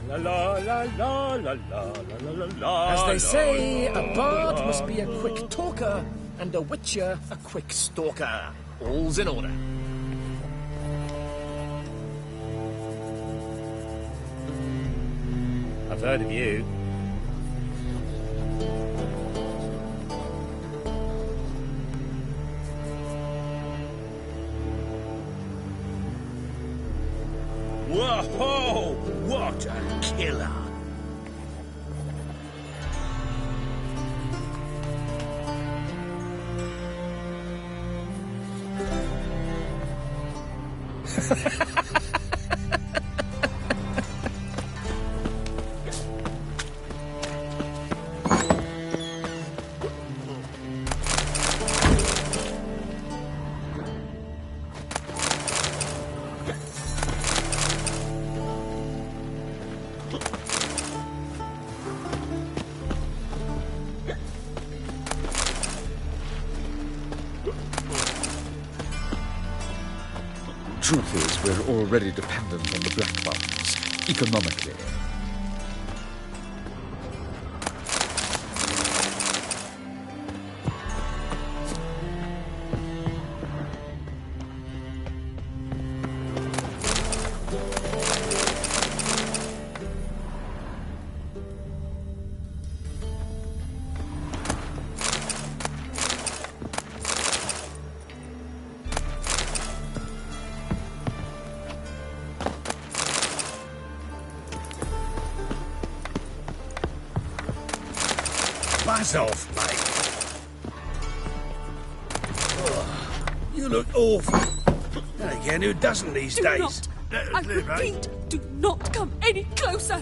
La la la la la la la la la. As they say, a bard must be a quick talker, and a witcher a quick stalker. All's in order. I've heard of you. Whoa! What a killer! Truth is, we're already dependent on the Black Ones, economically. Buzz off, mate. Oh, you look awful. Then again, who doesn't these days? I repeat, do not come any closer.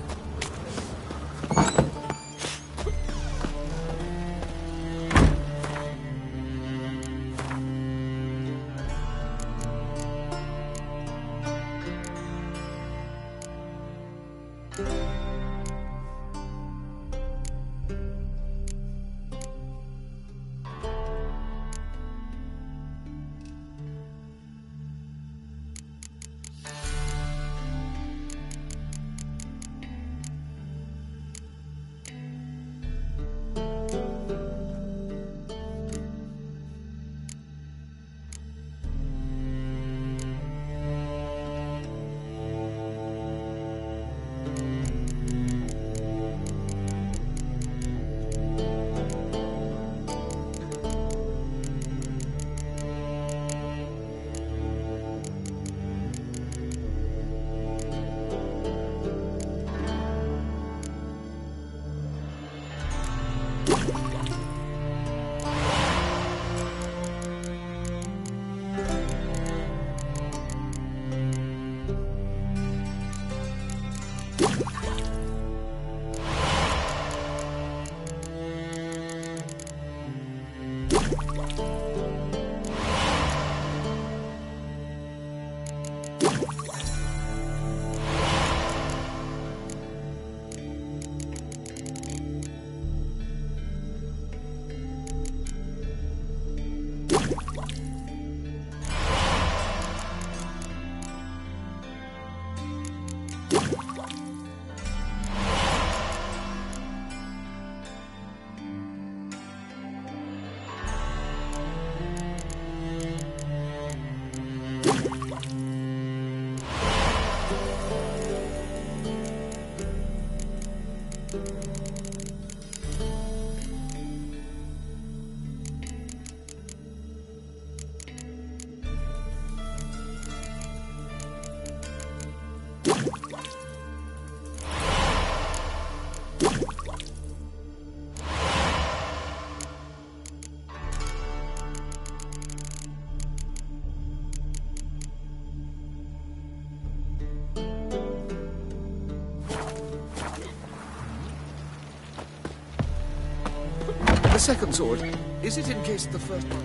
The second sword, is it in case the first one...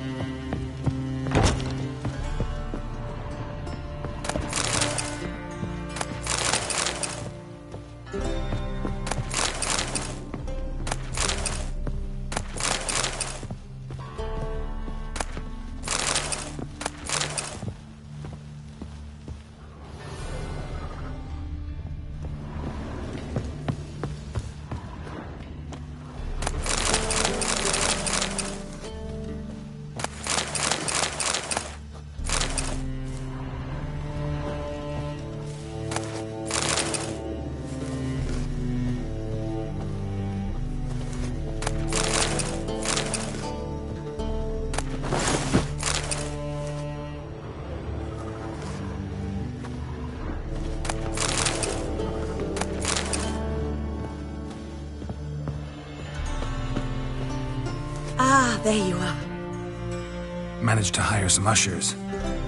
there you are. Managed to hire some ushers.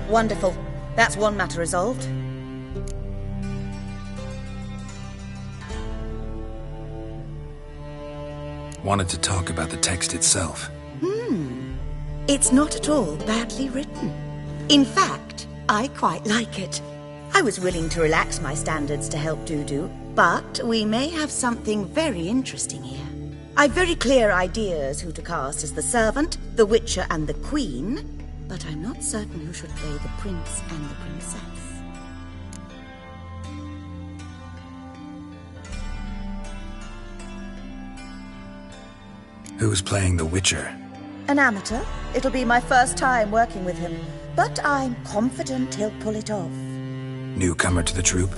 Wonderful. That's one matter resolved. Wanted to talk about the text itself. It's not at all badly written. In fact, I quite like it. I was willing to relax my standards to help Dudu, but we may have something very interesting here. I've very clear ideas who to cast as the servant, the Witcher, and the Queen, but I'm not certain who should play the Prince and the Princess. Who's playing the Witcher? An amateur. It'll be my first time working with him, but I'm confident he'll pull it off. Newcomer to the troupe?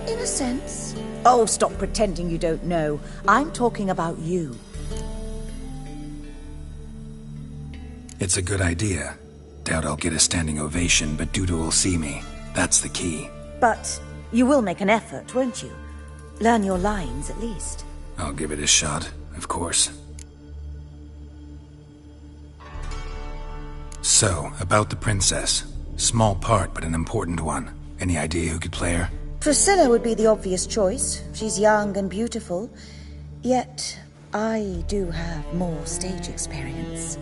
In a sense. Oh, stop pretending you don't know. I'm talking about you. It's a good idea. Doubt I'll get a standing ovation, but Dudu will see me. That's the key. But you will make an effort, won't you? Learn your lines, at least. I'll give it a shot, of course. So, about the princess. Small part, but an important one. Any idea who could play her? Priscilla would be the obvious choice. She's young and beautiful. Yet, I do have more stage experience.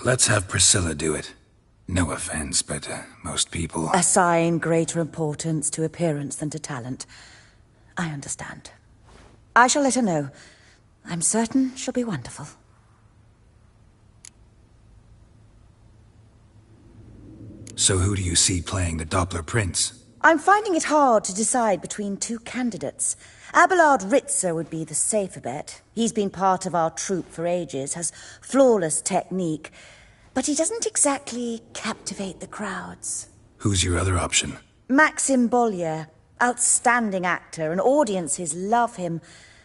Let's have Priscilla do it. No offense, but most people... Assign greater importance to appearance than to talent. I understand. I shall let her know. I'm certain she'll be wonderful. So who do you see playing the Doppler Prince? I'm finding it hard to decide between two candidates. Abelard Ritzer would be the safer bet. He's been part of our troupe for ages, has flawless technique, but he doesn't exactly captivate the crowds. Who's your other option? Maxim Bollier, outstanding actor, and audiences love him,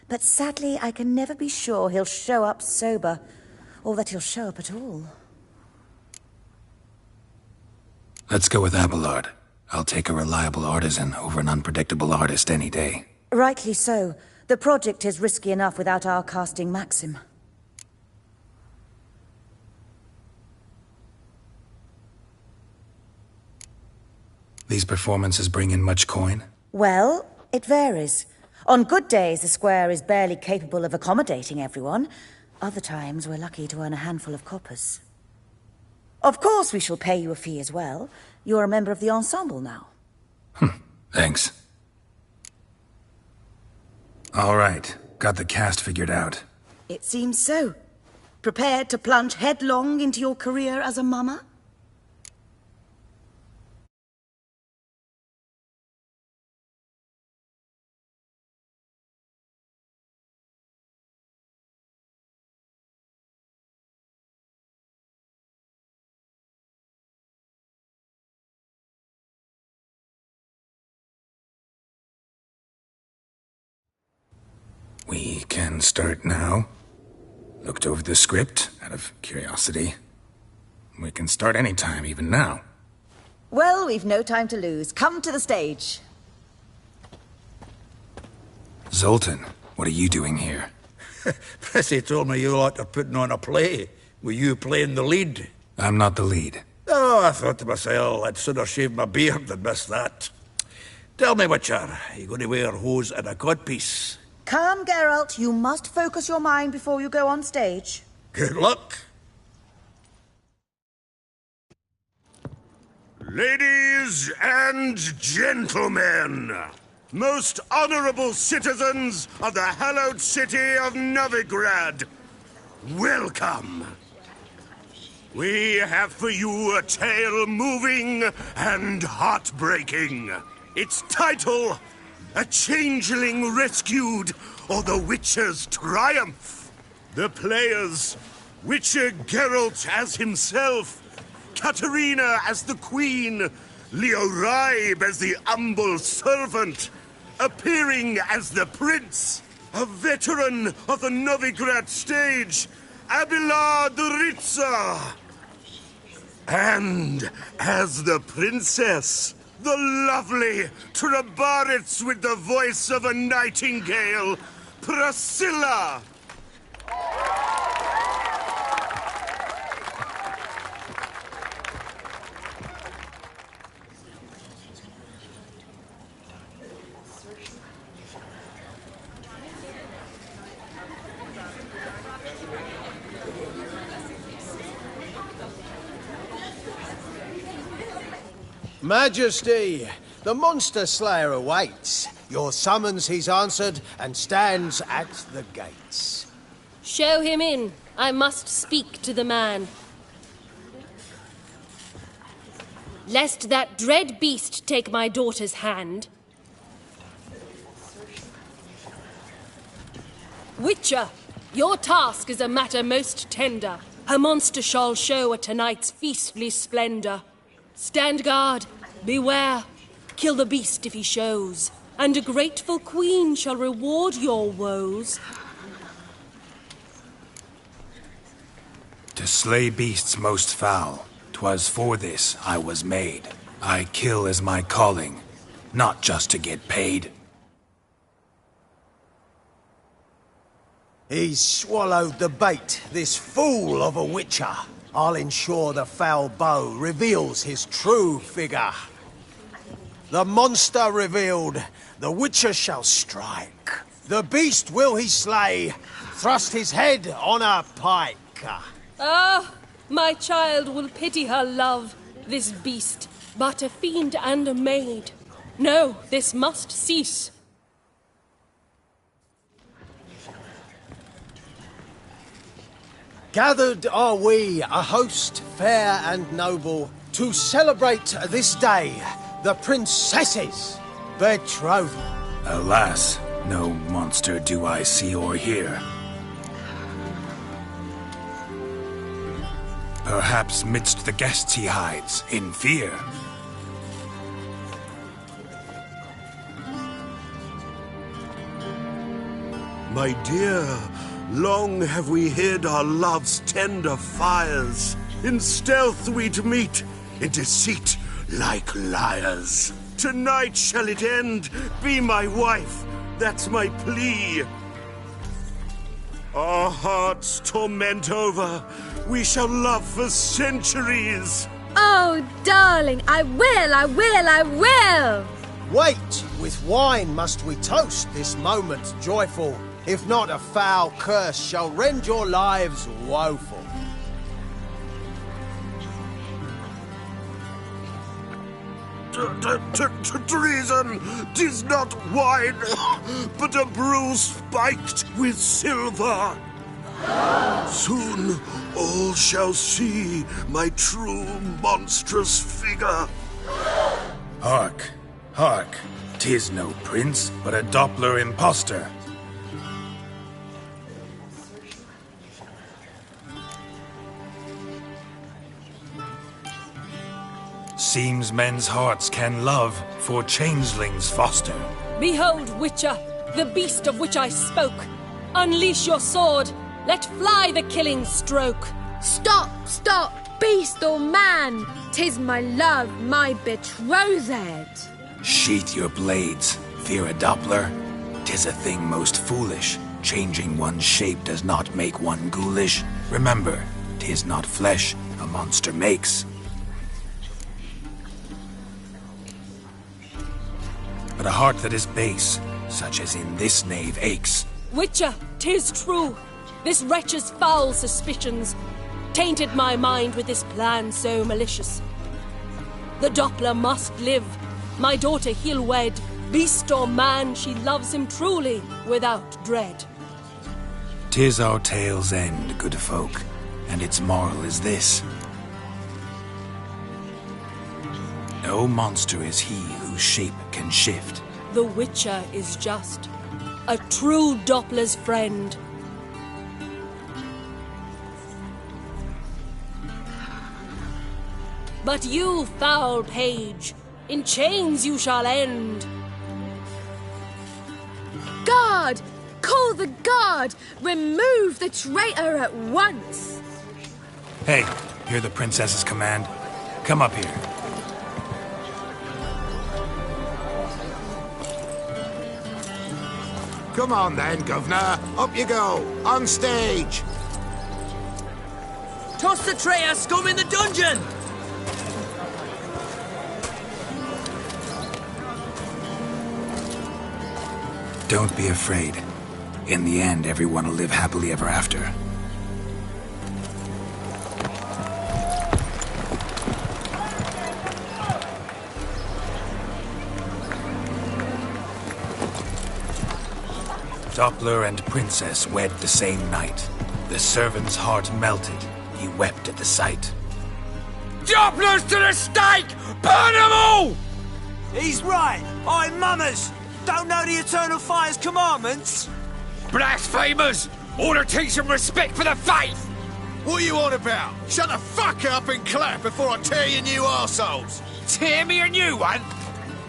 but sadly I can never be sure he'll show up sober, or that he'll show up at all. Let's go with Abelard. I'll take a reliable artisan over an unpredictable artist any day. Rightly so. The project is risky enough without our casting Maxim. These performances bring in much coin? Well, it varies. On good days, the square is barely capable of accommodating everyone. Other times, we're lucky to earn a handful of coppers. Of course we shall pay you a fee as well. You're a member of the ensemble now. Thanks. All right, got the cast figured out. It seems so. Prepared to plunge headlong into your career as a mama? We can start now. Looked over the script, out of curiosity. We can start anytime, even now. Well, we've no time to lose. Come to the stage. Zoltan, what are you doing here? Prissy told me you lot are putting on a play. Were you playing the lead? I'm not the lead. Oh, I thought to myself, I'd sooner shave my beard than miss that. Tell me, Witcher, are you going to wear hose and a codpiece? Come, Geralt. You must focus your mind before you go on stage. Good luck. Ladies and gentlemen, most honorable citizens of the hallowed city of Novigrad, welcome. We have for you a tale moving and heartbreaking. Its title, A Changeling Rescued, or The Witcher's Triumph. The players, Witcher Geralt as himself, Katarina as the Queen, Leo Raib as the humble servant, appearing as the Prince, a veteran of the Novigrad stage, Abelard Ritza. And as the Princess, the lovely Trabaritz with the voice of a nightingale, Priscilla. Majesty, the Monster Slayer awaits. Your summons he's answered and stands at the gates. Show him in. I must speak to the man. Lest that dread beast take my daughter's hand. Witcher, your task is a matter most tender. A monster shall show at tonight's feastly splendor. Stand guard, beware, kill the beast if he shows, and a grateful queen shall reward your woes. To slay beasts most foul, 'twas for this I was made. I kill as my calling, not just to get paid. He's swallowed the bait, this fool of a Witcher. I'll ensure the foul bow reveals his true figure. The monster revealed, the Witcher shall strike. The beast will he slay, thrust his head on a pike. Ah, my child will pity her love, this beast, but a fiend and a maid. No, this must cease. Gathered are we, a host fair and noble, to celebrate this day, the princess's betrothal. Alas, no monster do I see or hear. Perhaps midst the guests he hides, in fear. My dear, long have we hid our love's tender fires. In stealth we'd meet, in deceit like liars. Tonight shall it end, be my wife, that's my plea. Our hearts torment over, we shall love for centuries. Oh, darling, I will! Wait, with wine must we toast this moment joyful. If not, a foul curse shall rend your lives woeful. Treason! 'Tis not wine, but a brew spiked with silver. Soon all shall see my true monstrous figure. Hark, hark, 'tis no prince, but a Doppler impostor. Seems men's hearts can love, for changelings foster. Behold, Witcher, the beast of which I spoke. Unleash your sword, let fly the killing stroke. Stop, beast or man! 'Tis my love, my betrothed. Sheath your blades, fear a Doppler. 'Tis a thing most foolish. Changing one's shape does not make one ghoulish. Remember, 'tis not flesh a monster makes, but a heart that is base, such as in this knave aches. Witcher, 'tis true. This wretch's foul suspicions tainted my mind with this plan so malicious. The Doppler must live. My daughter he'll wed. Beast or man, she loves him truly, without dread. 'Tis our tale's end, good folk, and its moral is this. No monster is he whose shape can shift. The Witcher is just a true Doppler's friend. But you, foul page, in chains you shall end. Guard! Call the guard! Remove the traitor at once! Hey, hear the princess's command? Come up here. Come on then, Governor. Up you go. On stage. Toss the traitor scum in the dungeon! Don't be afraid. In the end, everyone will live happily ever after. Doppler and Princess wed the same night. The servant's heart melted. He wept at the sight. Doppler's to the stake! Burn them all! He's right! I'm mummers! Don't know the Eternal Fire's commandments? Blasphemers! Ought to teach them respect for the faith! What are you on about? Shut the fuck up and clap before I tear you new arseholes. Tear me a new one?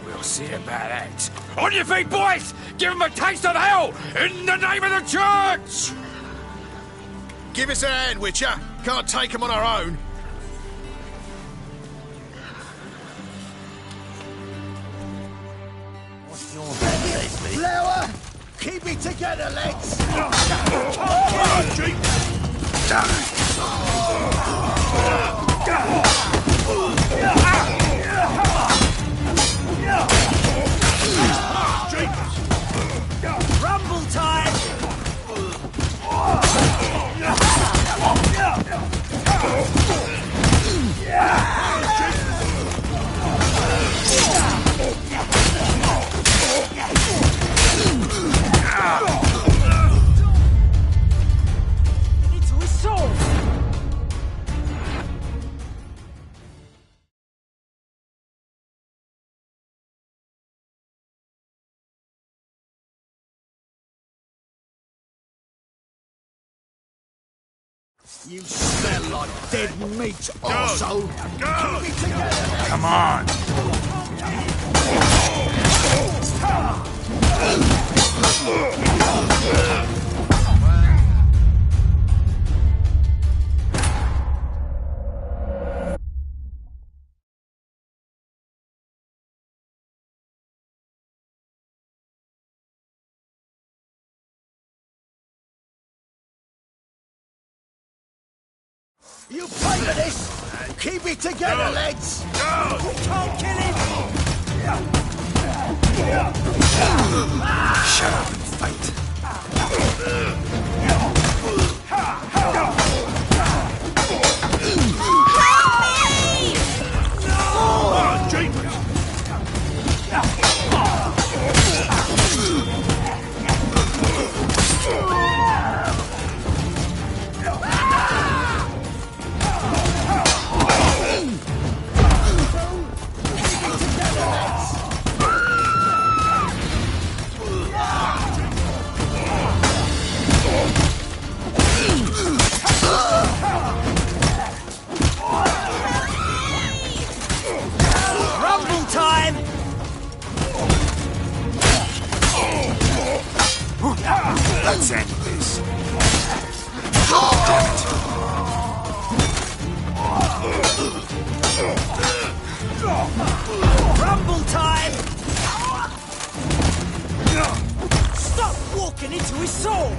We'll see about that. On your feet, boys! Give them a taste of hell! In the name of the church! Give us a hand, Witcher. Can't take them on our own. Flower! Keep it together, lads! Rumble time! Into his sword! You smell like dead meat, arsehole! Keep it together! Come on! You pay for this! Keep it together, lads! We can't kill him! Shut up and fight. Rumble time! Let's end this. Rumble time! Stop walking into his sword!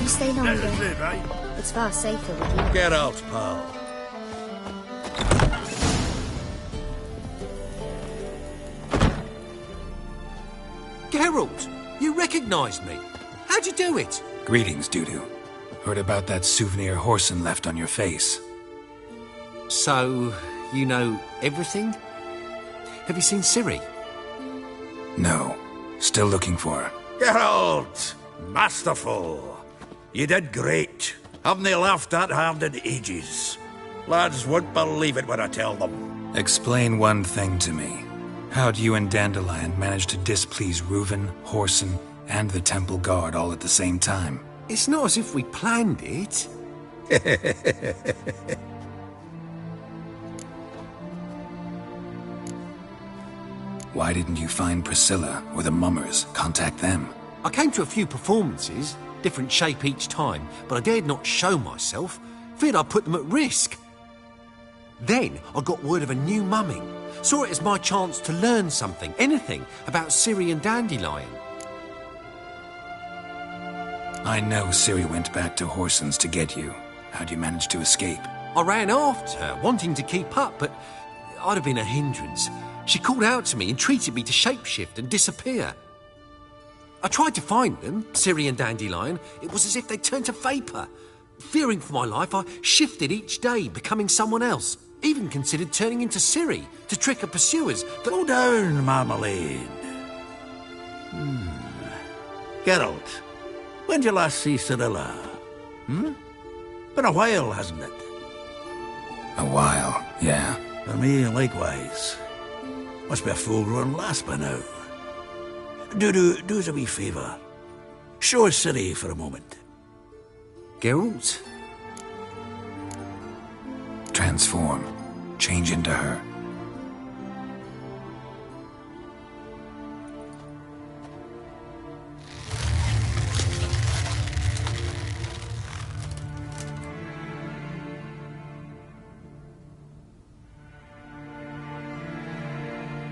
You stay longer. Let us live, eh? It's far safer with you. Get out, pal. Geralt, you recognized me. How'd you do it? Greetings, Dudu. Heard about that souvenir Whoreson left on your face. So, you know everything? Have you seen Ciri? No. Still looking for her. Geralt! Masterful. You did great. Haven't they laughed that hard in ages? Lads won't believe it when I tell them. Explain one thing to me. How'd you and Dandelion manage to displease Reuven, Whoreson, and the Temple Guard all at the same time? It's not as if we planned it. Why didn't you find Priscilla or the Mummers? Contact them. I came to a few performances, different shape each time, but I dared not show myself. Feared I'd put them at risk. Then I got word of a new mumming. Saw it as my chance to learn something, anything, about Ciri and Dandelion. I know Ciri went back to Whoreson's to get you. How'd you manage to escape? I ran after her, wanting to keep up, but I'd have been a hindrance. She called out to me, entreated me to shapeshift and disappear. I tried to find them, Ciri and Dandelion. It was as if they'd turned to vapour. Fearing for my life, I shifted each day, becoming someone else. Even considered turning into Ciri to trick her pursuers, but... Slow down, Marmalade. Geralt, when did you last see Cirilla? Been a while, hasn't it? A while, yeah. For me, likewise. Must be a full-grown lass by now. Do us a wee favour. Show us Ciri for a moment. Geralt? Transform. Change into her.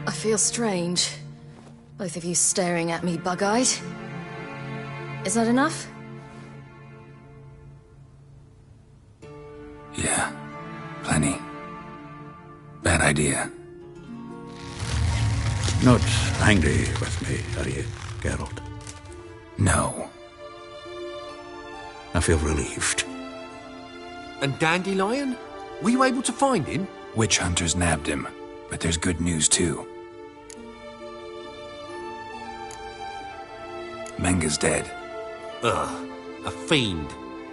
I feel strange. Both of you staring at me bug-eyed. Is that enough? Yeah. Plenty. Bad idea. Not angry with me, are you, Geralt? No. I feel relieved. And Dandelion? Were you able to find him? Witch hunters nabbed him, but there's good news too. Menga's dead. Ugh, a fiend.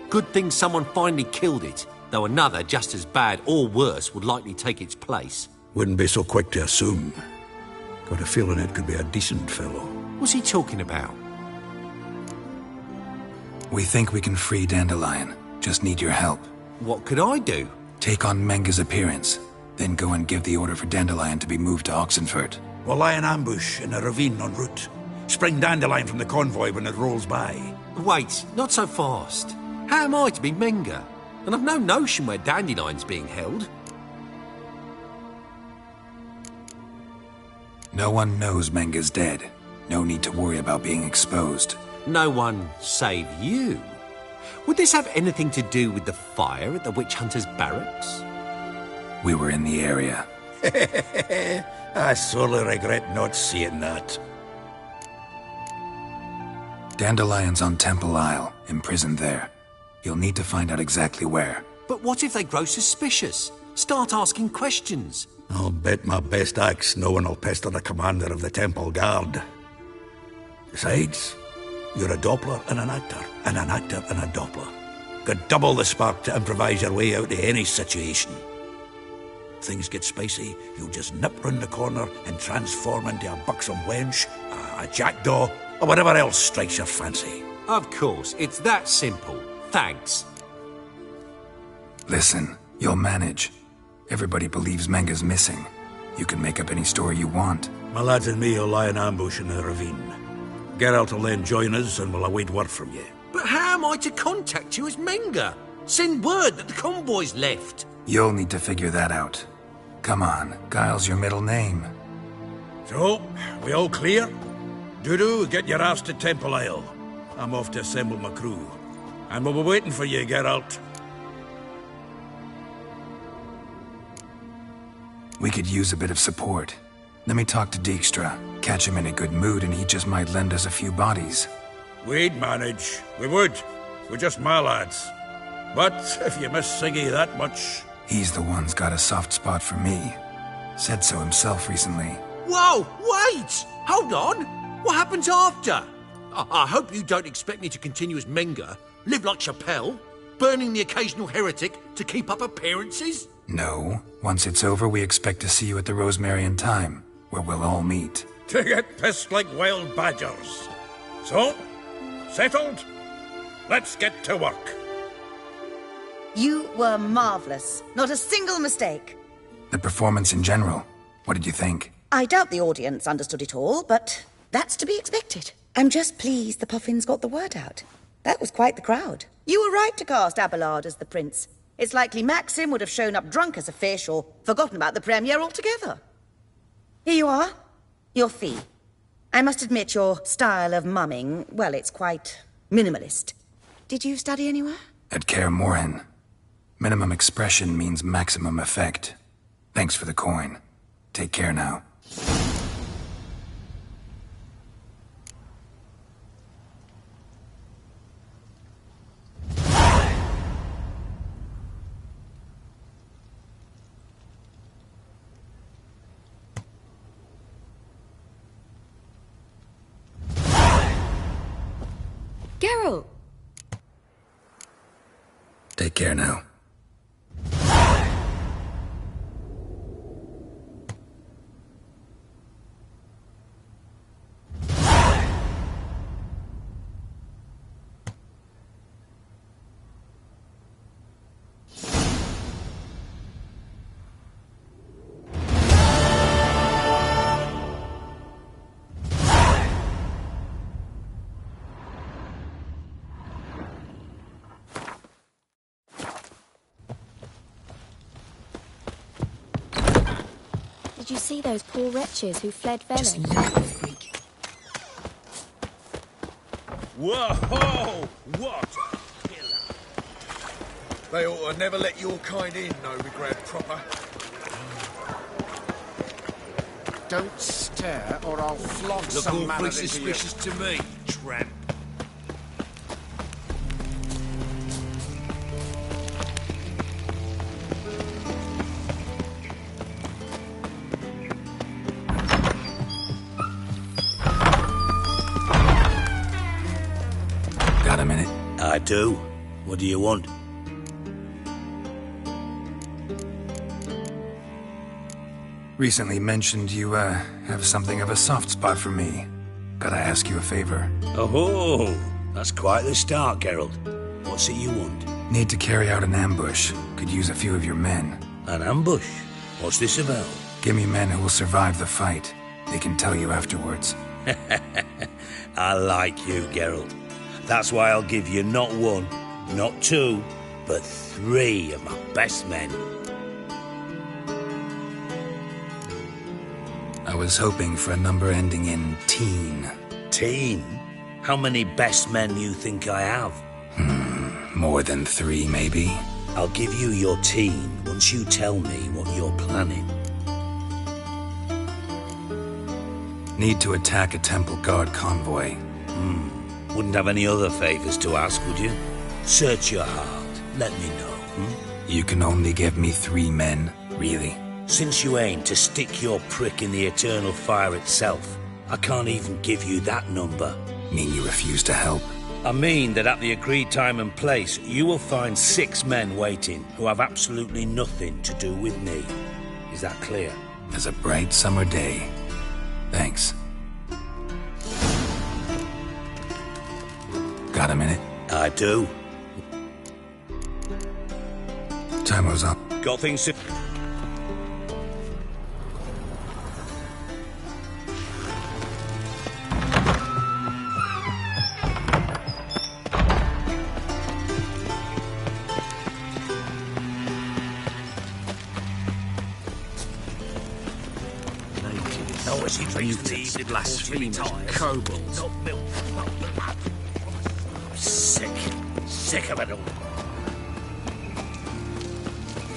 Good thing someone finally killed it, though another just as bad or worse would likely take its place. Wouldn't be so quick to assume. Got a feeling it could be a decent fellow. What's he talking about? We think we can free Dandelion. Just need your help. What could I do? Take on Menga's appearance, then go and give the order for Dandelion to be moved to Oxenfurt. We'll lie in ambush in a ravine en route. Spring Dandelion from the convoy when it rolls by. Wait, not so fast. How am I to be Menga? And I've no notion where Dandelion's being held. No one knows Menga's dead. No need to worry about being exposed. No one save you. Would this have anything to do with the fire at the Witch Hunters' barracks? We were in the area. I sorely regret not seeing that. Dandelion's on Temple Isle, imprisoned there. You'll need to find out exactly where. But what if they grow suspicious? Start asking questions? I'll bet my best axe no one will pester the commander of the Temple Guard. Besides, you're a Doppler and an actor and a Doppler. Got double the spark to improvise your way out of any situation. Things get spicy, you'll just nip round the corner and transform into a buxom wench, a jackdaw, or whatever else strikes your fancy. Of course, it's that simple. Thanks. Listen, you'll manage. Everybody believes Menga's missing. You can make up any story you want. My lads and me will lie in ambush in the ravine. Geralt will then join us and we'll await word from you. But how am I to contact you as Menga? Send word that the convoy's left. You'll need to figure that out. Come on, Guile's your middle name. So, we all clear? Dudu, get your ass to Temple Isle. I'm off to assemble my crew. And we'll be waiting for you, Geralt. We could use a bit of support. Let me talk to Dijkstra. Catch him in a good mood and he just might lend us a few bodies. We'd manage. We would. We're just my lads. But if you miss Siggy that much... He's the one's got a soft spot for me. Said so himself recently. Whoa, wait! Hold on! What happens after? I hope you don't expect me to continue as Menger, live like Chappelle, burning the occasional heretic to keep up appearances? No. Once it's over, we expect to see you at the Rosemary in Time, where we'll all meet. To get pissed like wild badgers. So, settled? Let's get to work. You were marvelous. Not a single mistake. The performance in general, what did you think? I doubt the audience understood it all, but that's to be expected. I'm just pleased the Puffins got the word out. That was quite the crowd. You were right to cast Abelard as the prince. It's likely Maxim would have shown up drunk as a fish or forgotten about the premiere altogether. Here you are. Your fee. I must admit your style of mumming, well, it's quite minimalist. Did you study anywhere? At Kaer Morhen. Minimum expression means maximum effect. Thanks for the coin. Take care now. Geralt! Take care now. Did you see those poor wretches who fled Velen? Just look at the freak. Whoa! What? They ought to never let your kind in, Novigrad proper. Don't stare, or I'll flog some man into you. Suspicious to me, tramp. Got a minute? I do. What do you want? Recently mentioned you, have something of a soft spot for me. Gotta ask you a favor. Oh, that's quite the start, Geralt. What's it you want? Need to carry out an ambush. Could use a few of your men. An ambush? What's this about? Give me men who will survive the fight. They can tell you afterwards. I like you, Geralt. That's why I'll give you not one, not two, but 3 of my best men. I was hoping for a number ending in teen. Teen? How many best men you think I have? More than 3, maybe. I'll give you your teen once you tell me what you're planning. Need to attack a Temple Guard convoy. Wouldn't have any other favors to ask, would you? Search your heart. Let me know, You can only give me 3 men, really? Since you aim to stick your prick in the eternal fire itself, I can't even give you that number. Mean you refuse to help? I mean that at the agreed time and place, you will find 6 men waiting who have absolutely nothing to do with me. Is that clear? As a bright summer day. Thanks. Got a minute? I do. Time was up. Got things to... Oh, as he muted, blasphemous kobolds. Sick. sick of it all.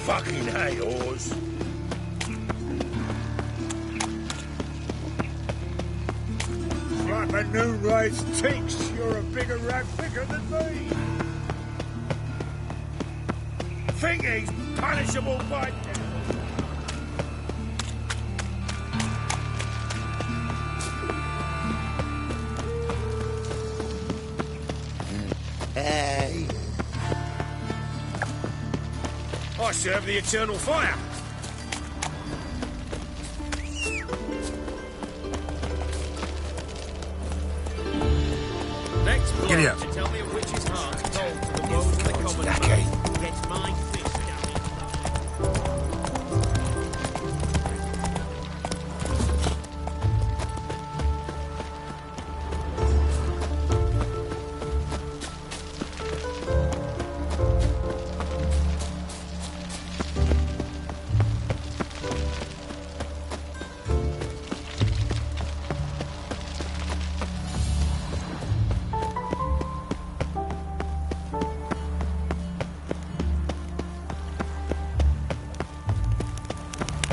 Fucking hey, Oz. Like the noon-raised tinks, you're a bigger rat picker than me. Think he's punishable by now. Hey. I serve the eternal fire. Next blow Giddy up. to tell me a witch's heart told to the bones of the common Okay. folk gets my fist down.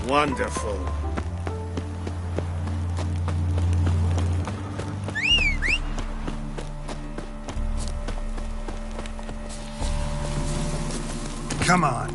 Wonderful. Come on.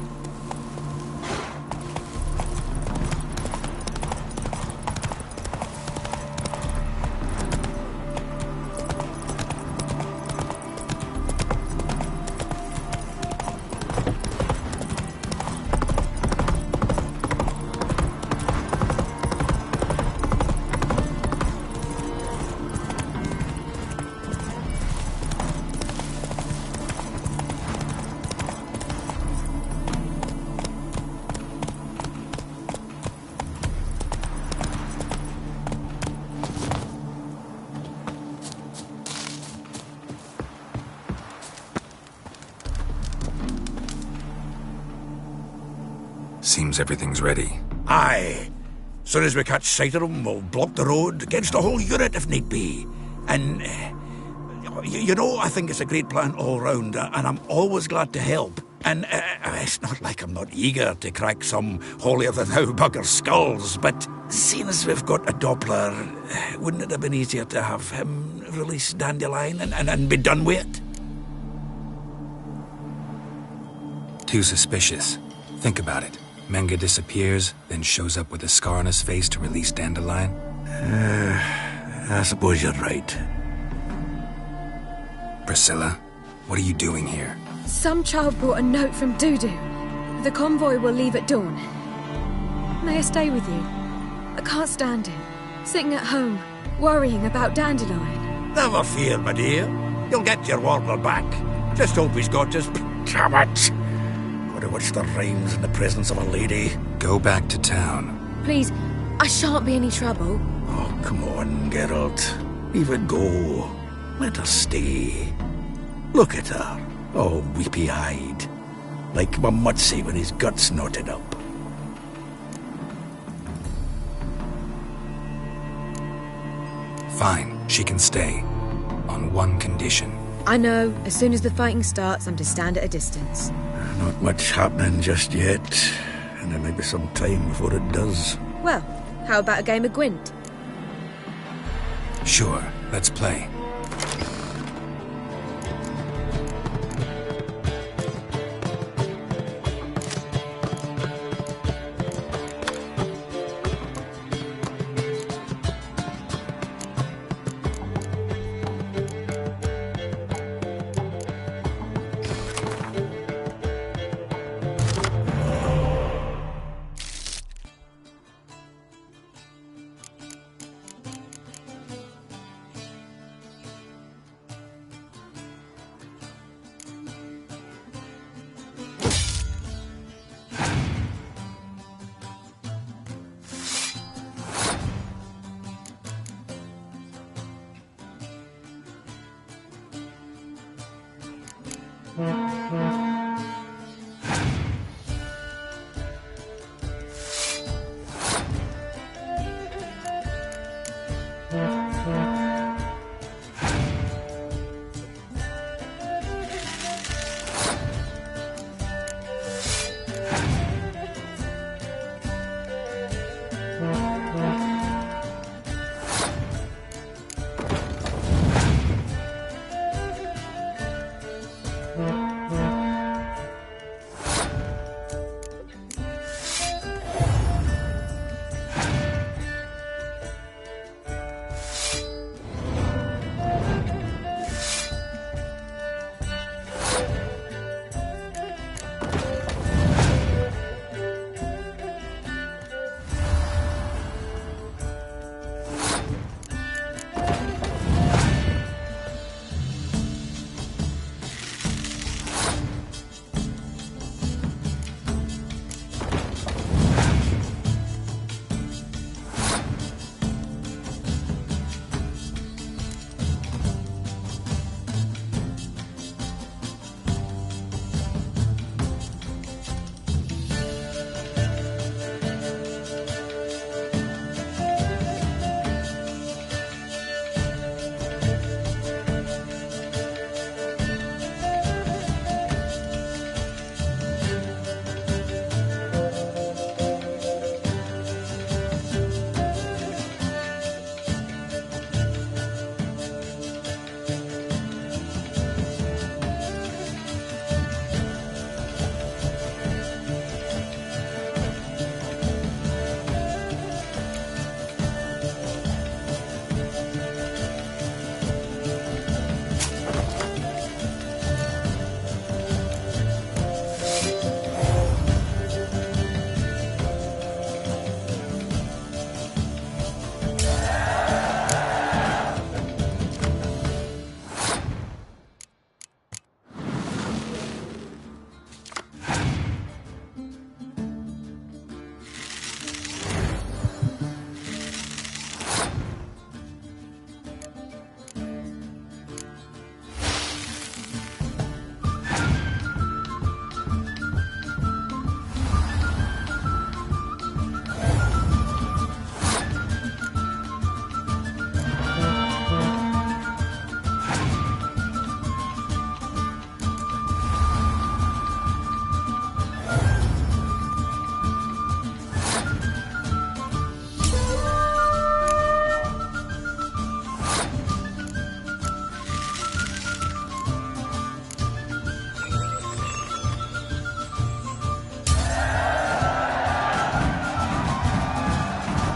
Seems everything's ready. Aye. Soon as we catch sight of them, we'll block the road against the whole unit if need be. And, you know, I think it's a great plan all round, and I'm always glad to help. And it's not like I'm not eager to crack some holier-than-thou bugger skulls, but seeing as we've got a Doppler, wouldn't it have been easier to have him release Dandelion and be done with it? Too suspicious. Think about it. Menga disappears, then shows up with a scar on his face to release Dandelion? I suppose you're right. Priscilla, what are you doing here? Some child brought a note from Dudu. The convoy will leave at dawn. May I stay with you? I can't stand it. Sitting at home, worrying about Dandelion. Never fear, my dear. You'll get your warbler back. Just hope he's got his... Damn it! Gotta watch the rhymes in the presence of a lady. Go back to town. Please, I shan't be any trouble. Oh, come on, Geralt. Leave it go. Let her stay. Look at her. Oh, weepy-eyed. Like my Mutsy when his guts knotted up. Fine, she can stay. On one condition. I know, as soon as the fighting starts, I'm to stand at a distance. Not much happening just yet. And there may be some time before it does. Well, how about a game of Gwent? Sure, let's play.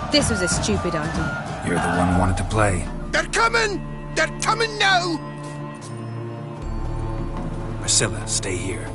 This was a stupid idea. You're the one who wanted to play. They're coming! They're coming now! Priscilla, stay here.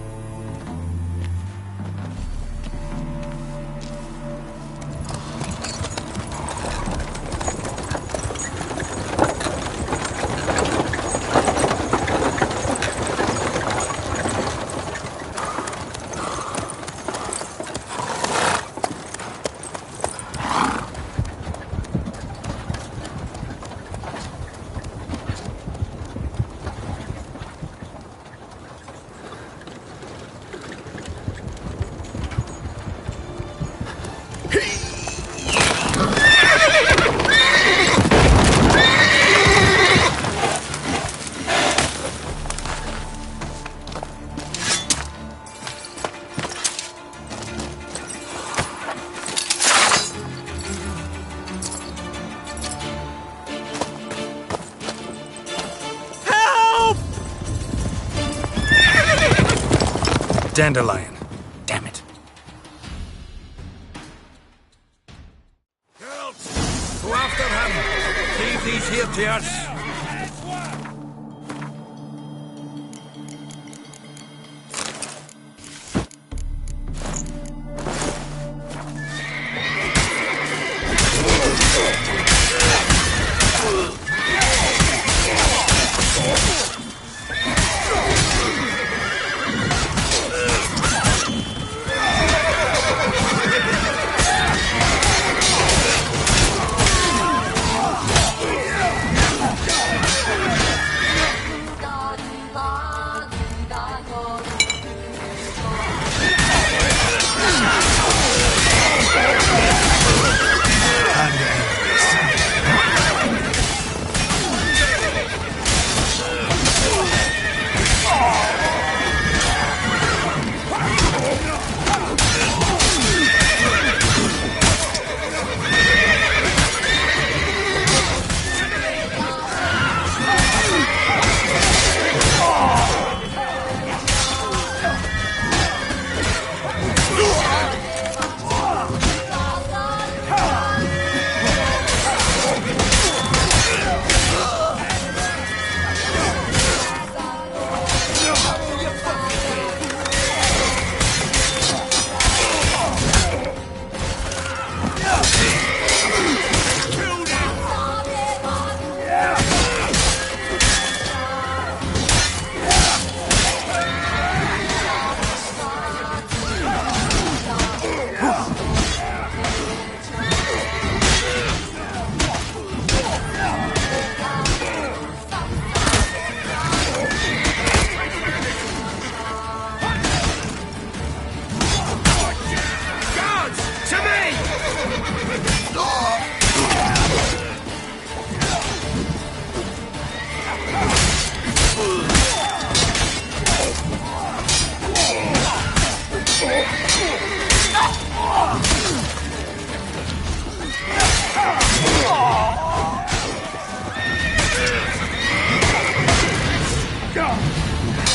Dandelion. Damn it. Girls, go after him. Leave these here to us.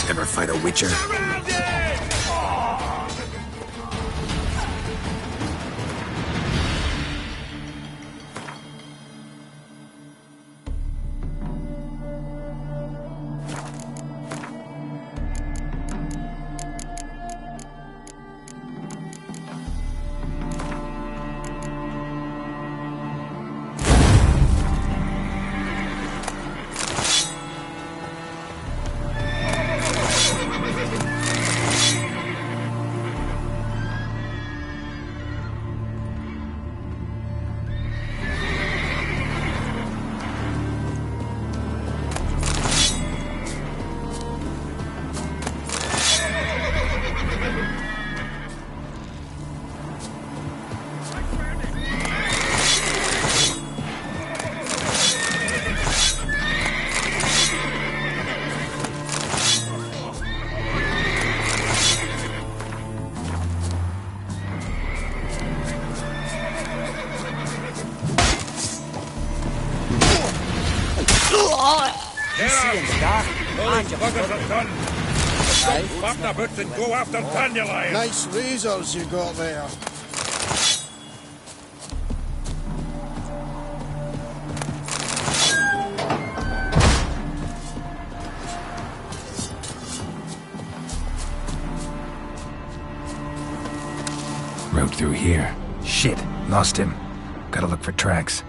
Ever fight a Witcher? Back the boots and go after Dandelion. Nice razors you got there. Rode through here. Shit, lost him. Gotta look for tracks.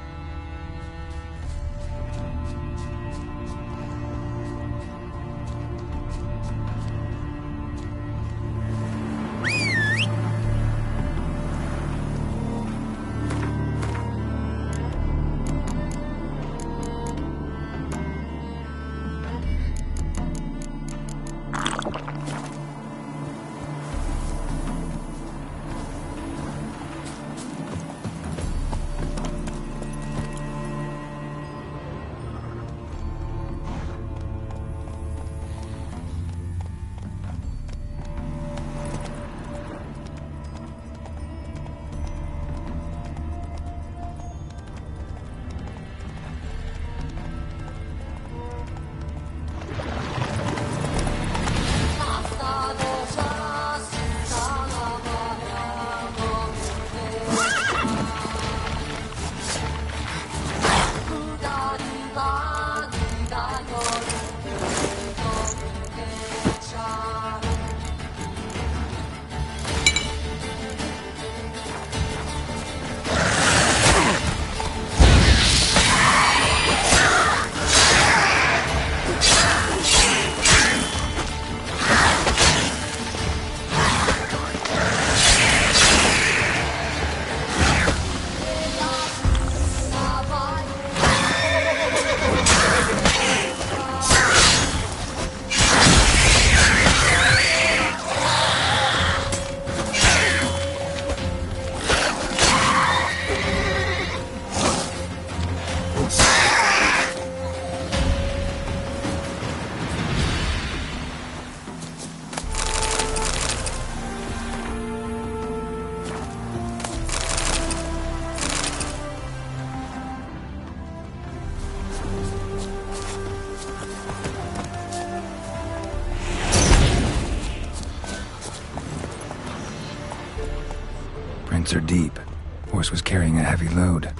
Prints are deep. Horse was carrying a heavy load.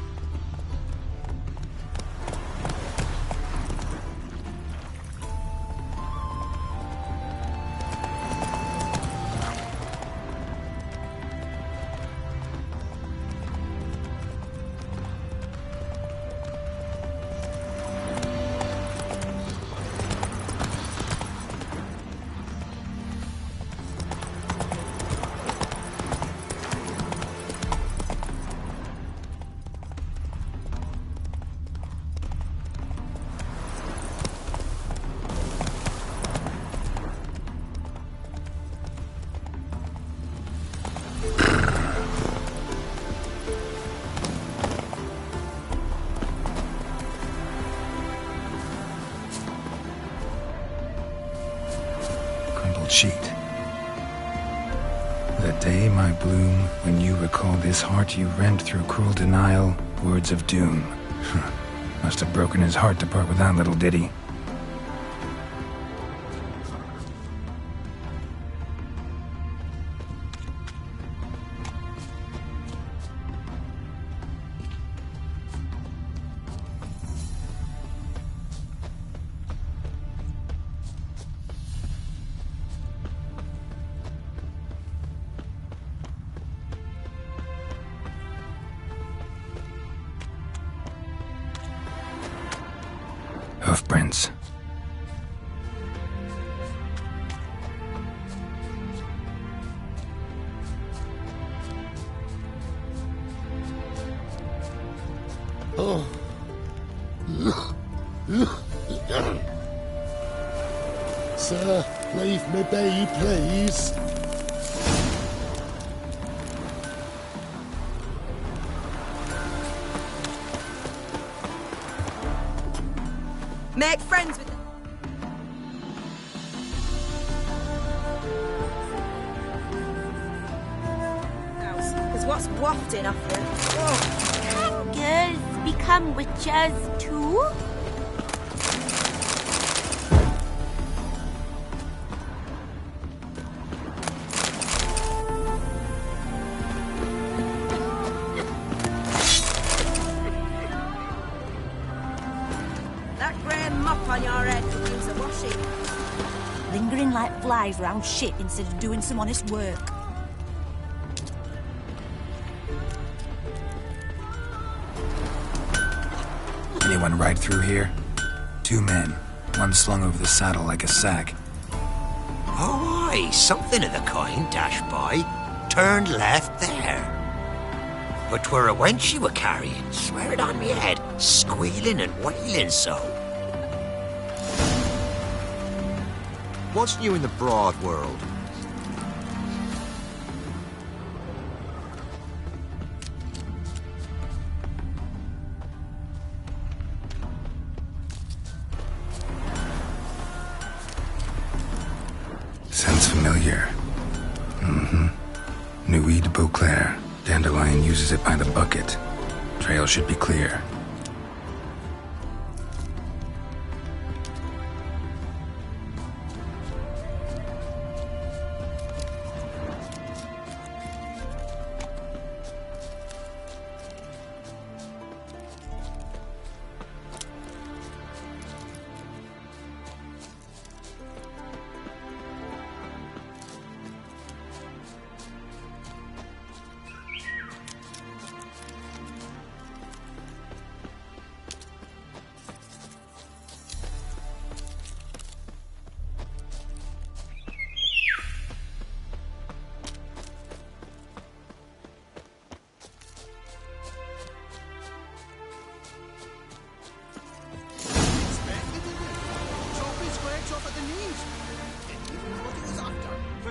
Sheet. The day, my bloom, when you recall this heart you rent through cruel denial, words of doom. Must have broken his heart to part with that little ditty. Hoofprints. Oh. Sir, leave me be, please. Make friends with them. Because what's wafting off you? Can girls become witches too? On your head could use a washing. Lingering like flies round shit instead of doing some honest work. Anyone ride through here? 2 men, one slung over the saddle like a sack. Oh, aye, something of the kind, dash by. Turned left there. But 'twere a wench you were carrying, swear it on me head, squealing and wailing so. What's new in the broad world? Sounds familiar. Nuit de Beauclair. Dandelion uses it by the bucket. Trail should be clear.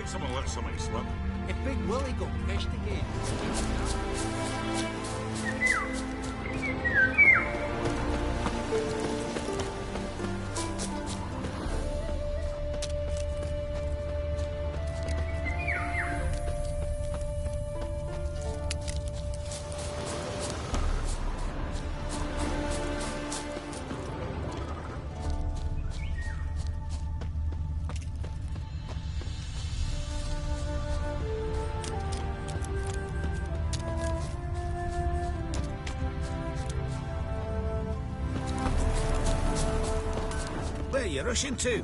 Someone let somebody slip. If Big Willie got pissed again. Where are you rushing to?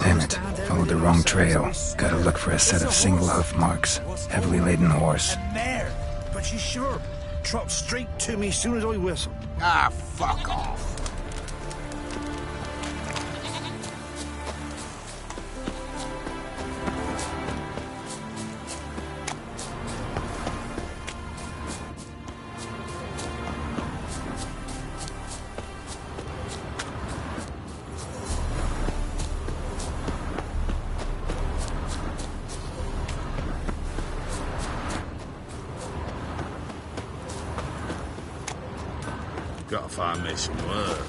Damn it. Followed the wrong trail. Gotta look for a set of single hoof marks. Heavily laden horse. There, but she's sure. Trot straight to me as soon as I whistle. Ah, fuck off. Gotta find me some work.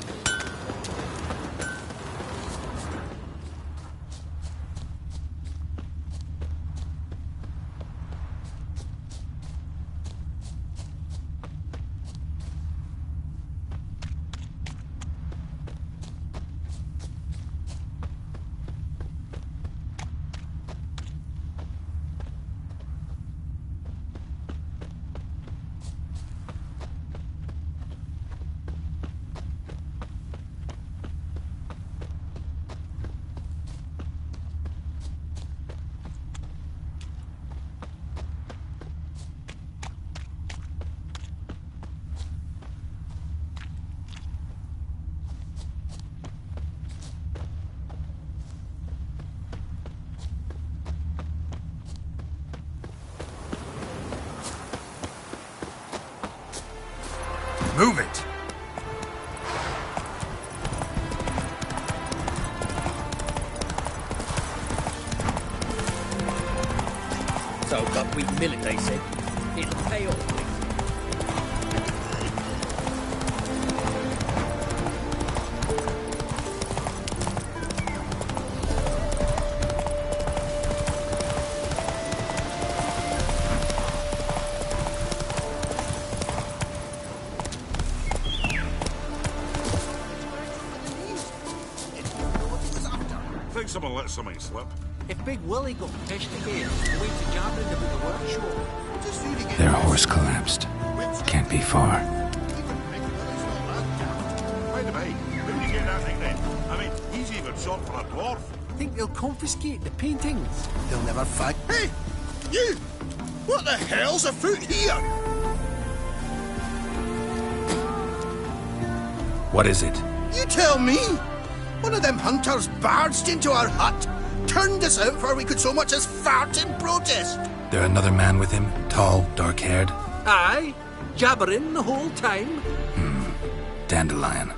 Move it! So buckwheat millet, they said. It'll pay off. Think someone let something slip. If Big Willie got pissed again, the way to Javelin to be the workshop. Their horse collapsed. Can't be far. By the way, who did you get that thing then? I mean, he's even shot for a dwarf. Think they'll confiscate the paintings? They'll never find. Hey! You! What the hell's afoot here? What is it? You tell me! One of them hunters barged into our hut, turned us out before we could so much as fart in protest. There another man with him? Tall, dark-haired? Aye, jabbering the whole time. Dandelion.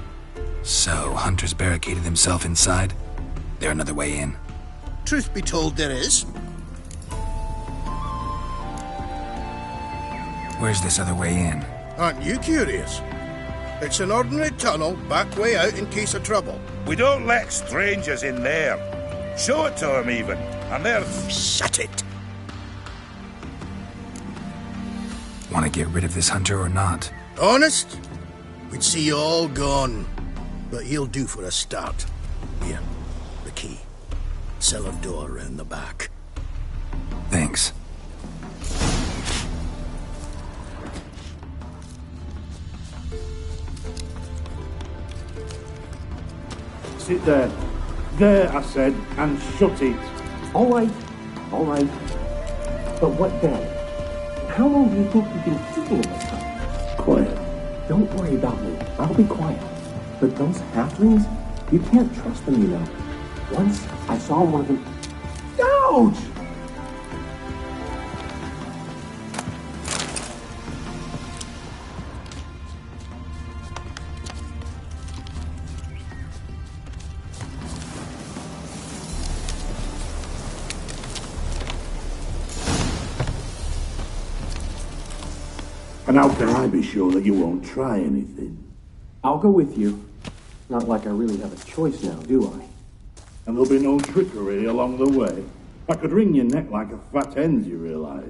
So, Hunter's barricaded himself inside? There another way in? Truth be told, there is. Where's this other way in? Aren't you curious? It's an ordinary tunnel, back way out in case of trouble. We don't let strangers in there. Show it to them, even. And they're... Shut it! Want to get rid of this hunter or not? Honest? We'd see you all gone. But he'll do for a start. Here, the key. Cellar door round the back. Thanks. Sit there. There, I said, and shut it. All right. But what then? How long do you think you've been sitting in this hut? Quiet. Don't worry about me. I'll be quiet. But those halflings, you can't trust them, you know. Once I saw one of them... Ouch! And how can I be sure that you won't try anything? I'll go with you. Not like I really have a choice now, do I? And there'll be no trickery along the way. I could wring your neck like a fat hen's, you realise?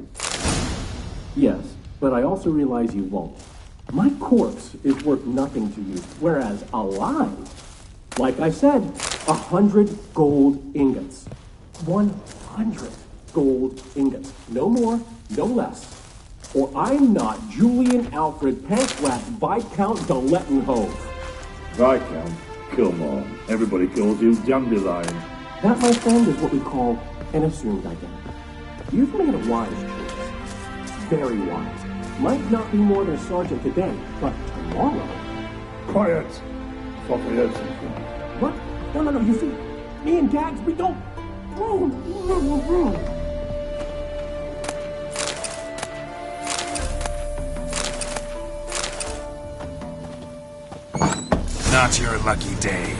Yes, but I also realize you won't. My corpse is worth nothing to you, whereas alive, like I said, 100 gold ingots. 100 gold ingots. No more, no less. Or I'm not Julian Alfred Pankrat Viscount de Lettenhove. Viscount? Come on. Everybody calls you Dandelion. That, my friend, is what we call an assumed identity. You've made a wise choice. Very wise. Might not be more than a sergeant today, but tomorrow... Quiet. Thought I heard something. What? No, you see, me and Dags, we don't... Not your lucky day.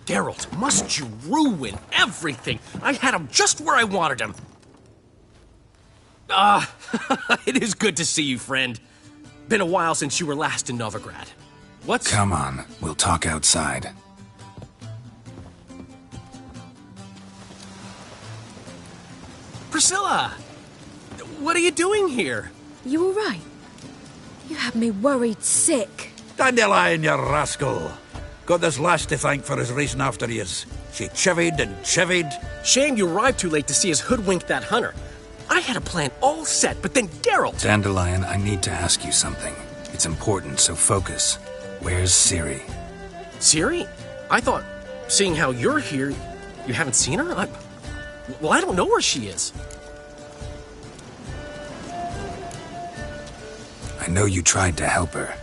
Geralt, must you ruin everything? I had him just where I wanted him. It is good to see you, friend. Been a while since you were last in Novigrad. What's... Come on, we'll talk outside. Priscilla! What are you doing here? You all right? You had me worried sick. Dandelion, you rascal. Got this lass to thank for his racing after yous. She chivied and chivied. Shame you arrived too late to see us hoodwink that hunter. I had a plan all set, but then Geralt... Dandelion, I need to ask you something. It's important, so focus. Where's Ciri? Ciri? I thought, seeing how you're here, you haven't seen her? Well, I don't know where she is. I know you tried to help her.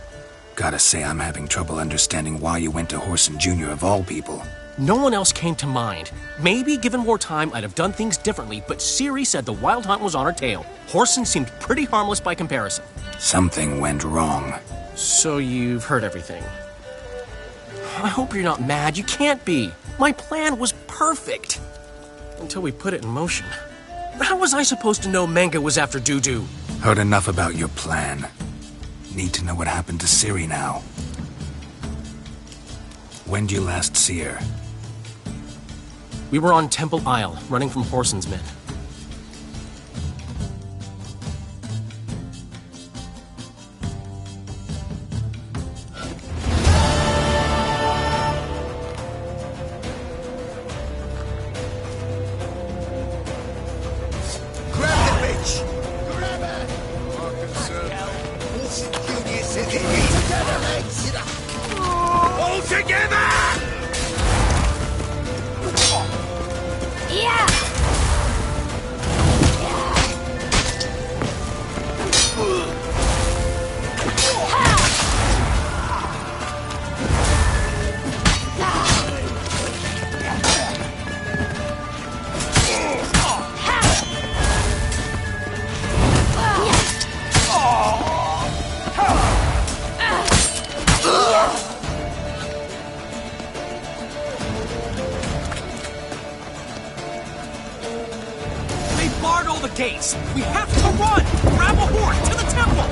Gotta say, I'm having trouble understanding why you went to Whoreson Jr. of all people. No one else came to mind. Maybe, given more time, I'd have done things differently, but Ciri said the Wild Hunt was on her tail. Whoreson seemed pretty harmless by comparison. Something went wrong. So you've heard everything. I hope you're not mad. You can't be. My plan was perfect. Until we put it in motion. How was I supposed to know Menge was after Dudu? Heard enough about your plan. Need to know what happened to Ciri now. When did you last see her? We were on Temple Isle, running from Whoreson's men. We have to run! Grab a horde to the temple!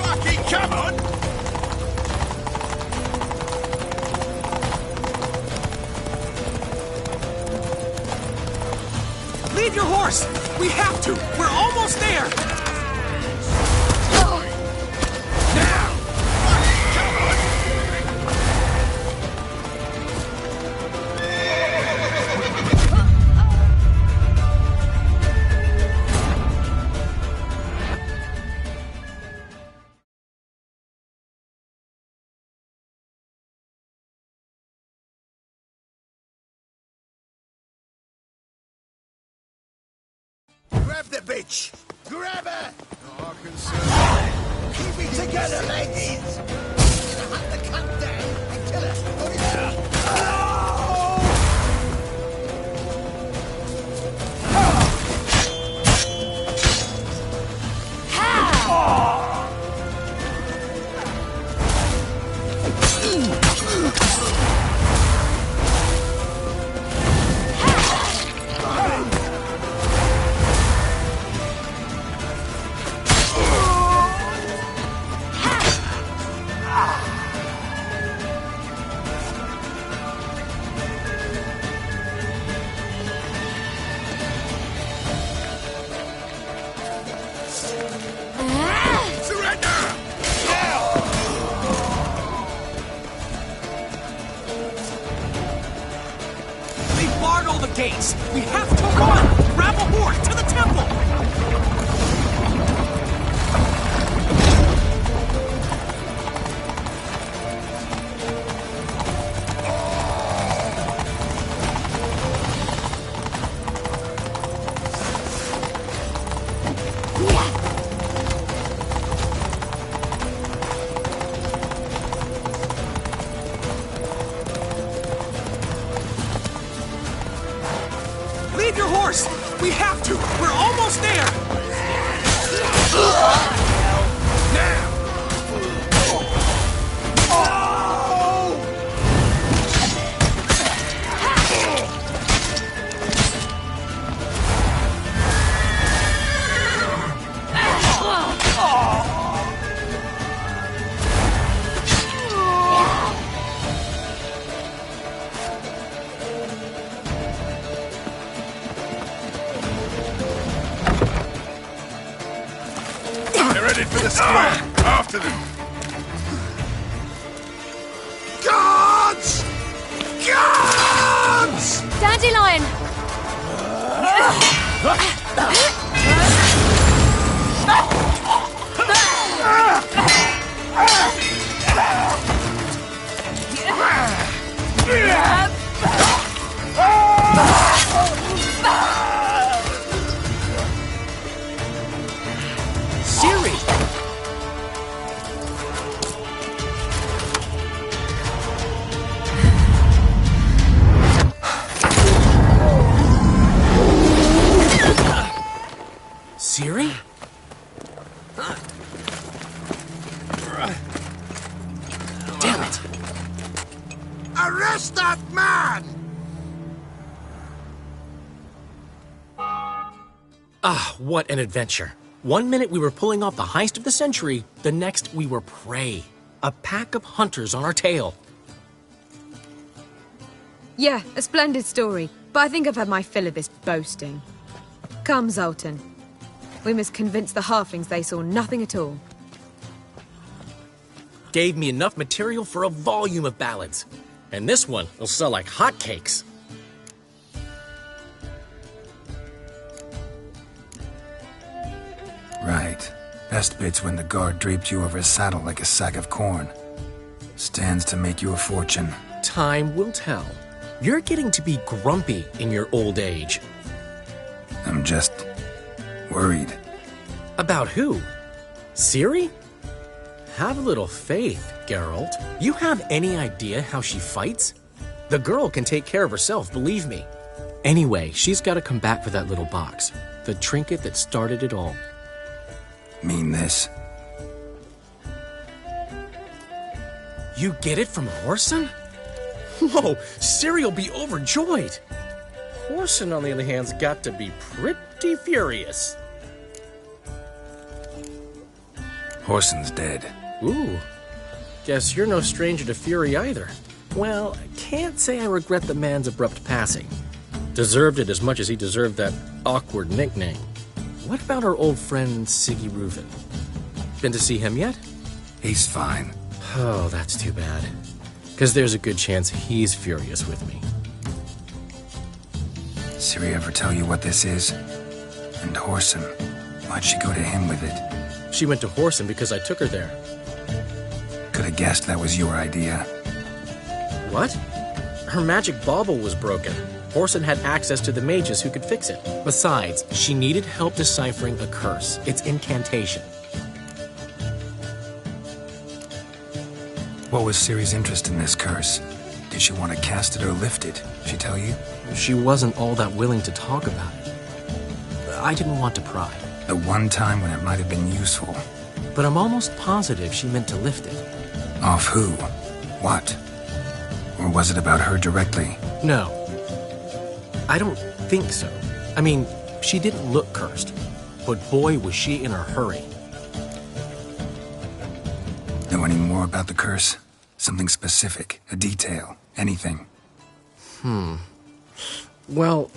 Fucking come on! Leave your horse! We have to! We're almost there! Now! Come on! Grab the bitch! Grab her! Keep it together, ladies! Hunt the cunt down and kill her! Put it out! Gates. We have to run! Grab a horde to the temple! headed for the square. After them. Guards! Guards! Dandelion! Ciri! Ciri? Damn it! Arrest that man! Ah, what an adventure. 1 minute we were pulling off the heist of the century, the next we were prey. A pack of hunters on our tail. Yeah, a splendid story, but I think I've had my fill of this boasting. Come, Zoltan. We must convince the halflings they saw nothing at all. Gave me enough material for a volume of ballads. And this one will sell like hotcakes. Right. Best bit's when the guard draped you over his saddle like a sack of corn. Stands to make you a fortune. Time will tell. You're getting to be grumpy in your old age. I'm just worried. About who? Ciri? Have a little faith, Geralt. You have any idea how she fights? The girl can take care of herself, believe me. Anyway, she's got to come back for that little box. The trinket that started it all. Mean this? You get it from Whoreson? Whoa, Ciri'll be overjoyed. Whoreson, on the other hand's got to be pretty furious. Whoreson's dead. Ooh, guess you're no stranger to fury either. Well, I can't say I regret the man's abrupt passing. Deserved it as much as he deserved that awkward nickname. What about our old friend Siggy Reuven? Been to see him yet? He's fine. Oh, that's too bad. Because there's a good chance he's furious with me. Ciri ever tell you what this is? And Whoreson, why'd she go to him with it? She went to Whoreson because I took her there. Could have guessed that was your idea. What? Her magic bauble was broken. Whoreson had access to the mages who could fix it. Besides, she needed help deciphering a curse. It's incantation. What was Ciri's interest in this curse? Did she want to cast it or lift it? She tell you? She wasn't all that willing to talk about it. I didn't want to pry. The one time when it might have been useful. But I'm almost positive she meant to lift it. Off who? What? Or was it about her directly? No. I don't think so. I mean, she didn't look cursed. But boy, was she in a hurry. Know any more about the curse? Something specific, a detail, anything? Well,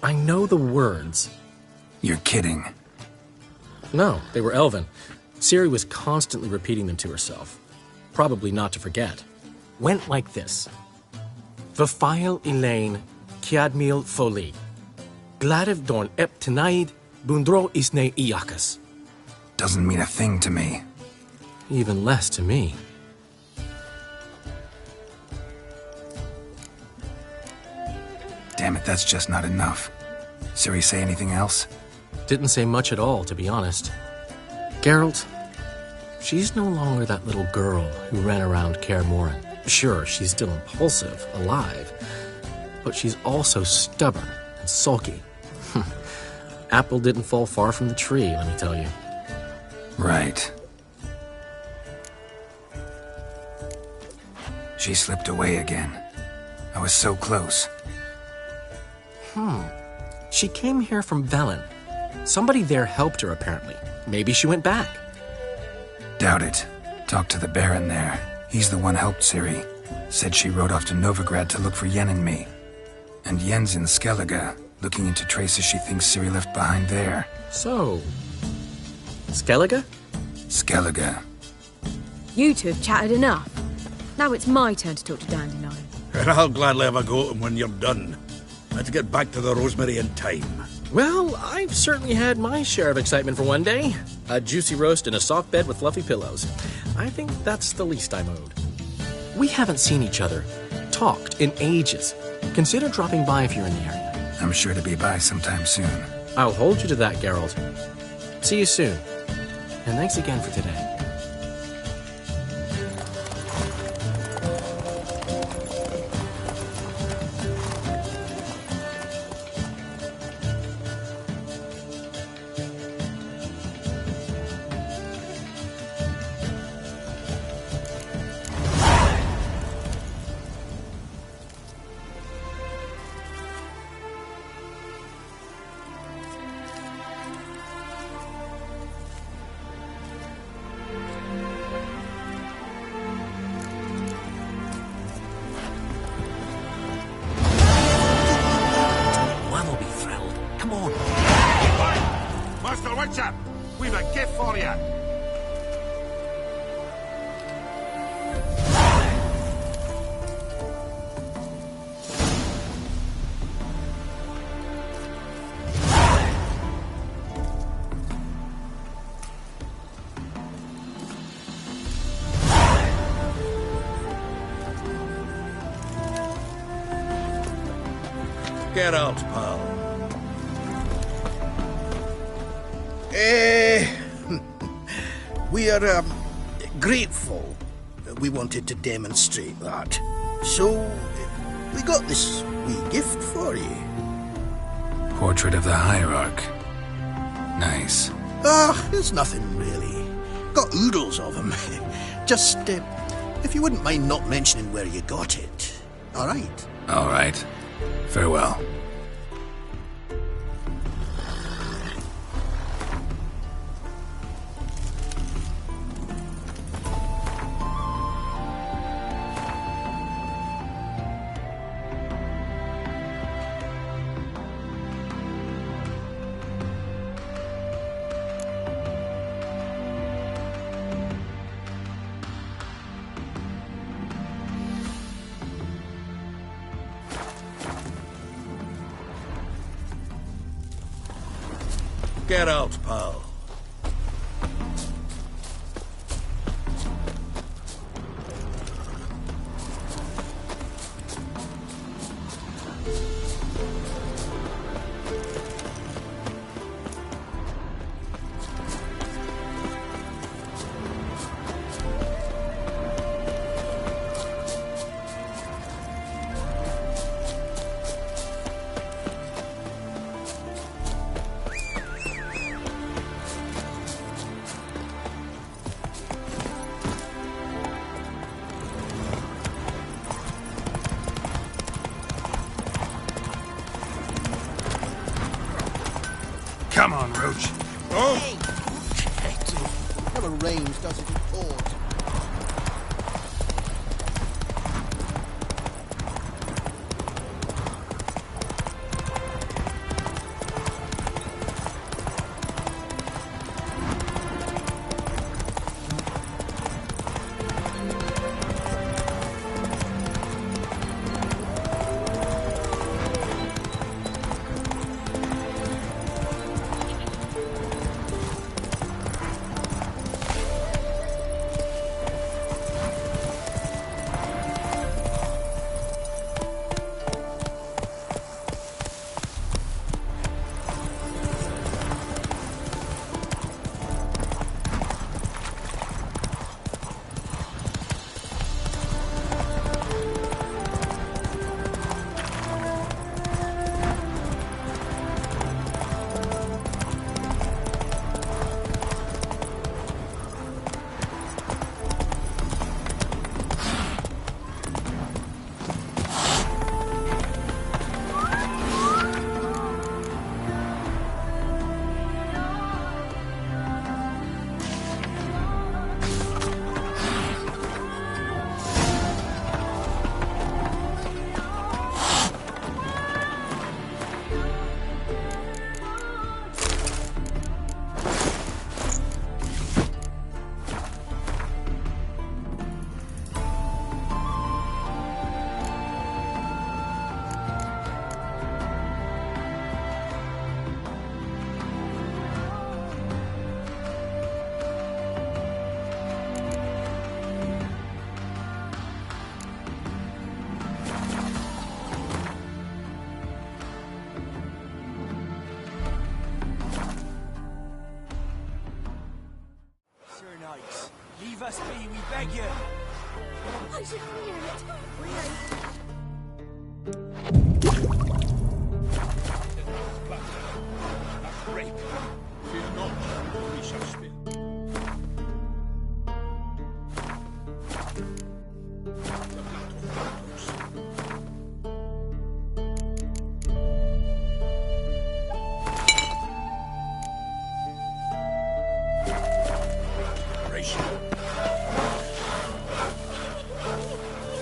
I know the words. You're kidding. No, they were Elven. Ciri was constantly repeating them to herself. Probably not to forget. Went like this. Vafile Elaine, Kiadmil Foli. Gladev Dorn Ep Tenaid, Bundro Isne Iakas. Doesn't mean a thing to me. Even less to me. Damn it, that's just not enough. Ciri say anything else? Didn't say much at all, to be honest. Geralt, she's no longer that little girl who ran around Kaer Morhen. Sure, she's still impulsive, alive, but she's also stubborn and sulky. Apple didn't fall far from the tree, let me tell you. Right. She slipped away again. I was so close. She came here from Velen. Somebody there helped her, apparently. Maybe she went back. Doubt it. Talked to the Baron there. He's the one helped Ciri. Said she rode off to Novigrad to look for Yen and me. And Yen's in Skellige, looking into traces she thinks Ciri left behind there. So, Skellige? Skellige. You two have chatted enough. Now it's my turn to talk to Dandelion. And I'll gladly have a go at him when you're done. Let's get back to the Rosemary in time. Well, I've certainly had my share of excitement for one day. A juicy roast in a soft bed with fluffy pillows. I think that's the least I'm owed. We haven't seen each other, talked in ages. Consider dropping by if you're in the area. I'm sure to be by sometime soon. I'll hold you to that, Geralt. See you soon. And thanks again for today. Master Witcher, we've a gift for you. Get out, pal. We are grateful. We wanted to demonstrate that. So, we got this wee gift for you. Portrait of the Hierarch. Nice. It's nothing really. Got oodles of them. Just, if you wouldn't mind not mentioning where you got it. All right? All right. Farewell. Get out, pal. Come on, Roach. Oh! Hey! Never rains, does it? It pours. Leave us be, we beg you. I should hear it. Break. Fear not, we shall spill.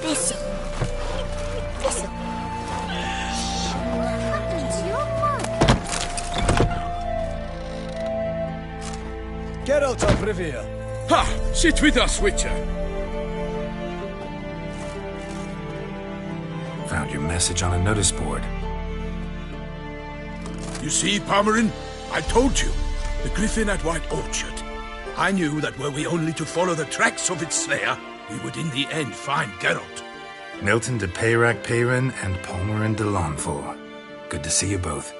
Thistle. Thistle. What happened to your mug? Geralt of Rivia. Ha! Sit with us, Witcher. Found your message on a notice board. You see, Palmerin? I told you. The griffin at White Orchard. I knew that were we only to follow the tracks of its slayer, we would in the end find Geralt. Milton de Peyrac Peyrin and Palmerin de Lawnful. Good to see you both.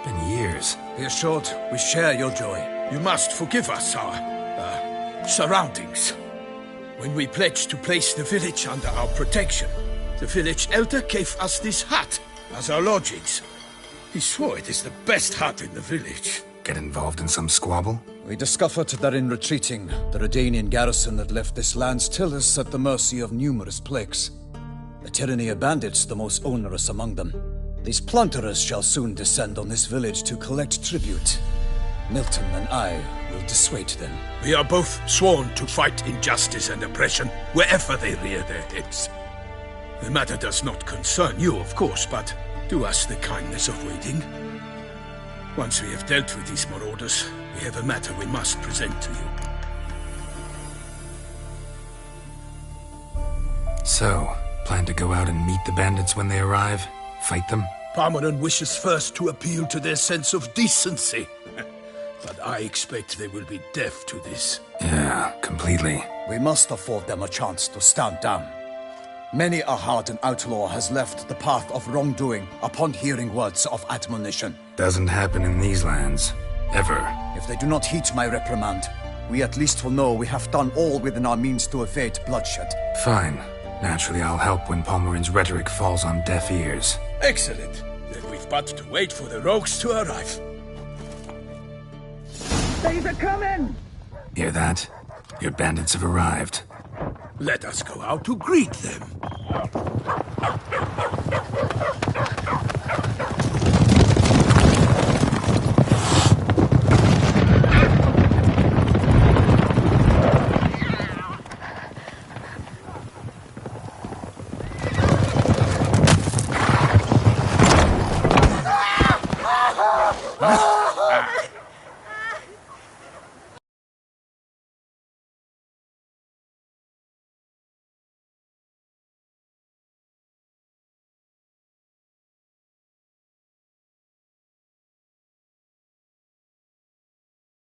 Been years. Be assured, we share your joy. You must forgive us our, surroundings. When we pledged to place the village under our protection, the village elder gave us this hut as our lodgings. He swore it is the best hut in the village. Get involved in some squabble? We discovered that in retreating, the Redanian garrison that left this land still is at the mercy of numerous plagues. The tyranny of bandits the most onerous among them. These plunderers shall soon descend on this village to collect tribute. Milton and I will dissuade them. We are both sworn to fight injustice and oppression wherever they rear their heads. The matter does not concern you, of course, but do us the kindness of waiting. Once we have dealt with these marauders, we have a matter we must present to you. So, plan to go out and meet the bandits when they arrive? Fight them? Palmerin wishes first to appeal to their sense of decency. But I expect they will be deaf to this. Yeah, completely. We must afford them a chance to stand down. Many a hardened outlaw has left the path of wrongdoing upon hearing words of admonition. Doesn't happen in these lands. Ever. If they do not heed my reprimand, we at least will know we have done all within our means to evade bloodshed. Fine. Naturally, I'll help when Palmerin's rhetoric falls on deaf ears. Excellent. Then we've but to wait for the rogues to arrive. They're coming! Hear that? Your bandits have arrived. Let us go out to greet them.